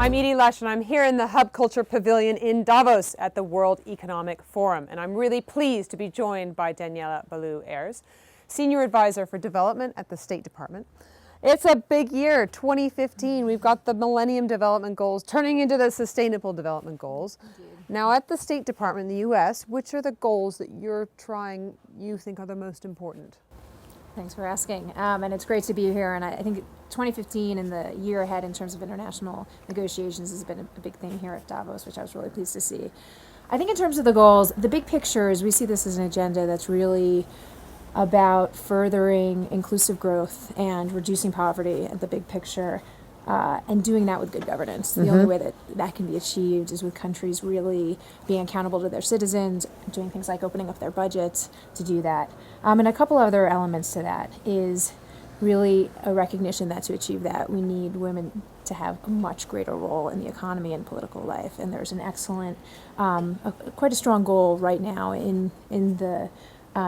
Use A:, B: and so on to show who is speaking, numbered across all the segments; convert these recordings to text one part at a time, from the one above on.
A: I'm Edie Lush, and I'm here in the Hub Culture Pavilion in Davos at the World Economic Forum. And I'm really pleased to be joined by Daniella Ballou-Aares, Senior Advisor for Development at the State Department. It's a big year, 2015. We've got the Millennium Development Goals turning into the Sustainable Development Goals. Indeed. Now at the State Department in the US, which are the goals that you think are the most important?
B: Thanks for asking. And it's great to be here. And I think 2015 and the year ahead in terms of international negotiations has been a big thing here at Davos, which I was really pleased to see. I think in terms of the goals, the big picture is we see this as an agenda that's really about furthering inclusive growth and reducing poverty at the big picture, and doing that with good governance. The only way that can be achieved is with countries really being accountable to their citizens, doing things like opening up their budgets to do that. And a couple other elements to that is really a recognition that to achieve that, we need women to have a much greater role in the economy and political life. And there's an excellent, quite a strong goal right now in the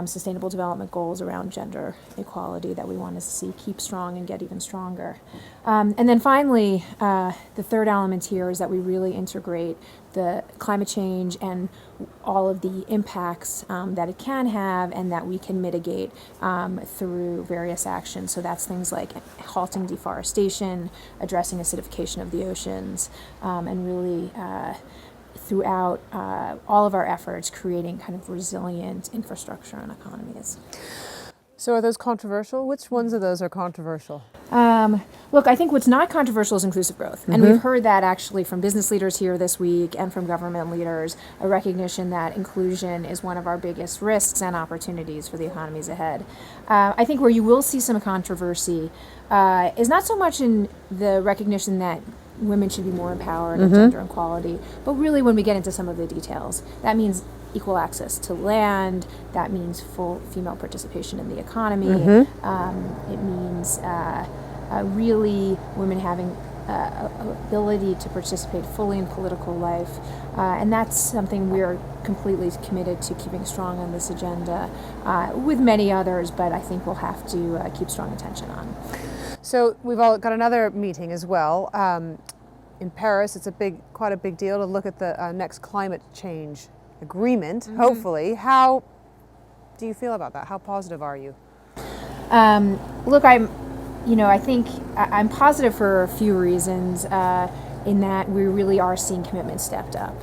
B: Sustainable Development Goals around gender equality that we want to see keep strong and get even stronger. And then finally, the third element here is that we really integrate the climate change and all of the impacts that it can have and that we can mitigate through various actions. So that's things like halting deforestation, addressing acidification of the oceans, and really throughout all of our efforts, creating kind of resilient infrastructure and economies.
A: So are those controversial? Which ones of those are controversial?
B: Look, I think what's not controversial is inclusive growth. And we've heard that actually from business leaders here this week and from government leaders, a recognition that inclusion is one of our biggest risks and opportunities for the economies ahead. I think where you will see some controversy is not so much in the recognition that women should be more empowered in gender equality, but really when we get into some of the details. That means equal access to land, that means full female participation in the economy, it means really women having ability to participate fully in political life, and that's something we're completely committed to keeping strong on this agenda, with many others, but I think we'll have to keep strong attention on.
A: So we've all got another meeting as well in Paris. It's quite a big deal to look at the next climate change agreement, hopefully. How do you feel about that? How positive are you?
B: Look, I think I'm positive for a few reasons, in that we really are seeing commitments stepped up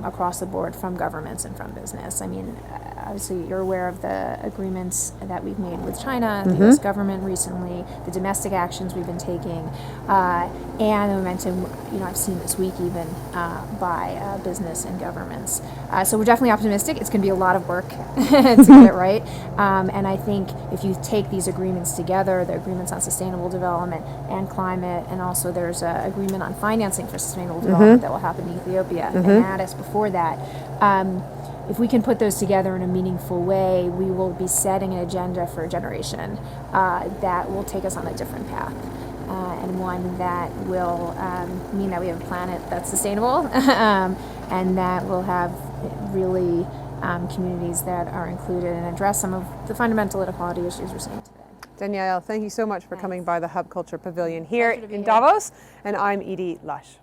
B: across the board from governments and from business. I mean, obviously you're aware of the agreements that we've made with China, the US government recently, the domestic actions we've been taking, and the momentum I've seen this week even by business and governments. So we're definitely optimistic. It's going to be a lot of work to get it right. And I think if you take these agreements together, the agreements on sustainable development and climate, and also there's an agreement on financing for sustainable development that will happen in Ethiopia, and Addis before that. If we can put those together in a meaningful way, we will be setting an agenda for a generation that will take us on a different path, and one that will mean that we have a planet that's sustainable, and that will have really communities that are included and address some of the fundamental inequality issues we're seeing today.
A: Danielle, thank you so much for coming by the Hub Culture Pavilion here in Davos, and I'm Edie Lush.